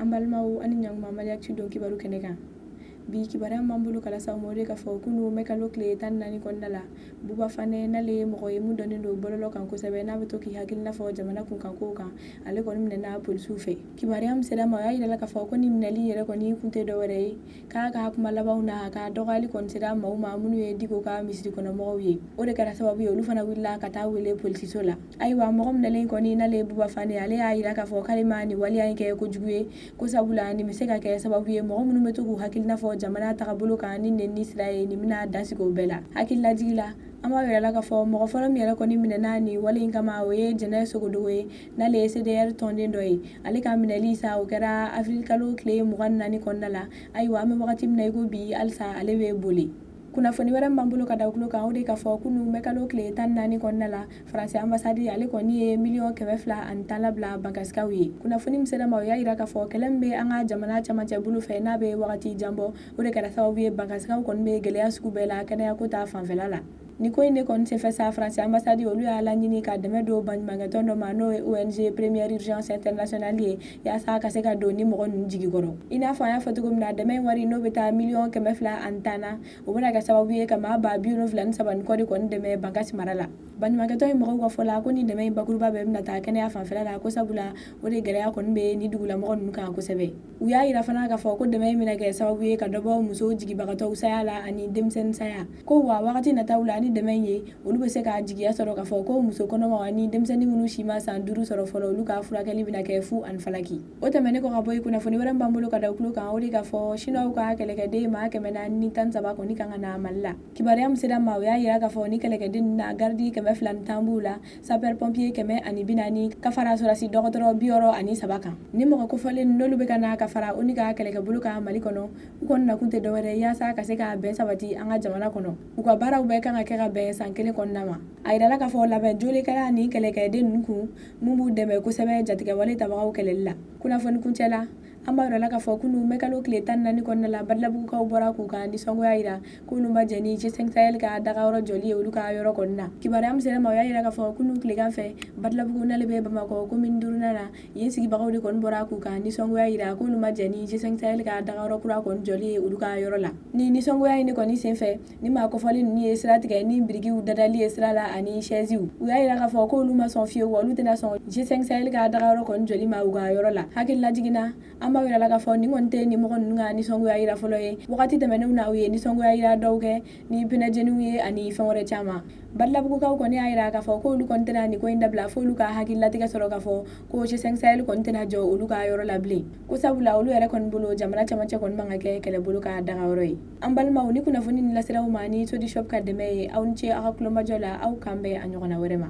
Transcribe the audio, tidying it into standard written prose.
An balimaw ani ɲankuma Maliya Actu kibaru kɛnɛ kan. Bi kibaruya min b'an bolo ka lase aw ma o de k'a fɔ kunu mɛkalo tile 14 kɔnɔna la Buba Fane n'ale ye mɔgɔ ye mun dɔnnen don bɔlɔlɔ kan kosɛbɛ n'a bɛ to k'i hakilina fɔ jamana kunkan kow kan ale kɔni minɛna polisiw fɛ. Kibaruya min sera ma o y'a yirala k'a fɔ ko ni minɛli yɛrɛ kɔni kun tɛ dɔwɛrɛ ye k'a ka kuma labanw na a ka dɔgɔyali kɔni sera maaw ma minnu ye Diko ka misiri kɔnɔmɔgɔw ye. O de kɛra sababu ye olu fana wulila ka taa wele polisiso la. Ayiwa mɔgɔ minɛlen kɔni n'ale ye Buba Fane ale y'a yira k'a fɔ k'ale ma nin waleya in kɛ kojugu ye ko sabula nin bɛ se ka kɛ sababu ye mɔgɔ minnu bɛ to k'u hakilina fɔ jamana tagabolo kan ni nɛni sira ye nin bɛna dansigi o bɛɛ la. Hakililajigi la an b'a yirala k'a fɔ mɔgɔ fɔlɔ min yɛrɛ kɔni minɛna nin wale in kama o ye Jɛnɛ Sogodogo ye n'ale ye CDR tɔnden dɔ ye. Ale ka minɛli sa o kɛra avril kalo tile 24 kɔnɔna la. Ayiwa an bɛ wagati min na i ko bi halisa ale bɛ boli. Kunnafoni wɛrɛ min b'an bolo ka da o tulo kan o de k'a fɔ kunu mɛkalo tile 14 kɔnɔna la Faransi ambasade ale kɔni ye $210 labila bankasikaw ye. Kunnafoni min sera ma o y'a yira k'a fɔ kɛlɛ min bɛ an ka jamana camancɛ bolo fɛ n'a bɛ wagati jan bɔ o de kɛra sababu ye bankasikaw kɔni bɛ gɛlɛya sugu bɛɛ la kɛnɛyako ta fanfɛla la. Ni ko in de kɔni senfɛ sa Faransi ambasade olu y'a laɲini ka dɛmɛ don baɲumankɛtɔn dɔ ma n'o ye ONG Première Urgence Internationale ye yaasa ka se ka don ni mɔgɔ ninnu jigikɔrɔ. I n'a fɔ an y'a fɔ cogo min na dɛmɛ in wari n'o bɛ taa $210 na o bɛna kɛ sababu ye ka maa 73 kɔ de kɔni dɛmɛ Bankasi mara la. Baɲumankɛtɔn in mɔgɔw ka fɔ la ko ni dɛmɛ in bakuruba bɛɛ bɛna taa kɛnɛya fanfɛla la ko sabula o de gɛlɛya kɔni bɛ ni dugulamɔgɔ ninnu kan kosɛbɛ. U y'a yira fana k'a fɔ ko dɛmɛ in bɛna kɛ sababu ye ka dɔbɔ muso jigibagatɔw saya la ani denmisɛnnin saya. Ko wa wagati nataw la ni dɛmɛ in ye olu bɛ se ka jigiya sɔrɔ k'a fɔ ko muso kɔnɔmaw ani denmisɛnnin minnu si ma san 5 sɔrɔ fɔlɔ olu ka furakɛli bɛna kɛ fu ani falaki. O tɛmɛnen kɔ ka bɔ yen kunnafoni wɛrɛ min b'an bolo ka da o tulo kan o de k'a fɔ Chinois ka kɛlɛkɛden maa 413 kɔni kan ka na Mali la. Kibaruya min sera ma o y'a yira k'a fɔ ni kɛlɛkɛden na gardi 210 b'u la sapeur pompier 140 ka fara sɔrasi dɔgɔtɔrɔ 63 kan. Ni mɔgɔ kofɔlen n'olu bɛ ka na ka fara olu ka kɛlɛkɛbolo kan Mali kɔnɔ u kɔni nakun tɛ dɔwɛrɛ yaasa ka se ka bɛn sabati an ka jamana kɔnɔ. U ka baaraw bɛɛ kan ka kɛ ka bɛn san 1 kɔnɔna ma. A yirala k'a fɔ labɛn jolen kɛra ni kɛlɛkɛden ninnu kun mun b'u dɛmɛ kosɛbɛ jatigɛwale tabagaw kɛlɛli la. Kunnafoni kuncɛ la an b'a yirala k'a fɔ kunu mɛkalo tile 14 kɔnɔna la Badilabugukaw bɔra k'u ka nisɔngoya yira k'olu ma jɛn ni G5 Sahel ka dagayɔrɔ jɔli ye olu ka yɔrɔ kɔni na. Kibaruya min sera ma o y'a yira k'a fɔ kunu tilegan fɛ Badilabugu n'ale bɛ Bamakɔ commune 2nan na yen sigibagaw de kɔni bɔra k'u ka nisɔngoya yira k'olu ma jɛn ni G5 Sahel ka dagayɔrɔ kura kɔni jɔli ye olu ka yɔrɔ la. Ni nisɔngoya in de kɔni senfɛ ni maa kɔfɔli ninnu ye sira tigɛ ni birikiw dadali ye sira la ani chaisiw. U y'a yira k'a fɔ k'olu ma sɔn fiyewu wa olu tɛna sɔn G5 Sahel ka dagayɔrɔ kɔni jɔli ma u ka yɔrɔ la. Hakililajiginna an b'a yirala k'a fɔ nin kɔni tɛ ni mɔgɔ ninnu ka nisɔngoya yira fɔlɔ ye. Wagati tɛmɛnenw na u ye nisɔngoya yira dɔw kɛ ni pinɛjɛniw ye ani fɛn wɛrɛ caman. Badilabugukaw kɔni y'a yira k'a fɔ k'olu kɔni tɛna nin ko in dabila f'olu ka hakililatigɛ sɔrɔ k'a fɔ ko G5 Sahel kɔni tɛna jɔ olu ka yɔrɔ la bilen. Ko sabula olu yɛrɛ kɔni bolo jamana camancɛ kɔni man ka kɛ kɛlɛbolo ka dagayɔrɔ ye. An balimaw ni kunnafoni nin laseraw ma ni Sodishop ka dɛmɛ ye aw ni ce aw ka kulomajɔ la aw k'an bɛn a ɲɔgɔnna wɛrɛ ma.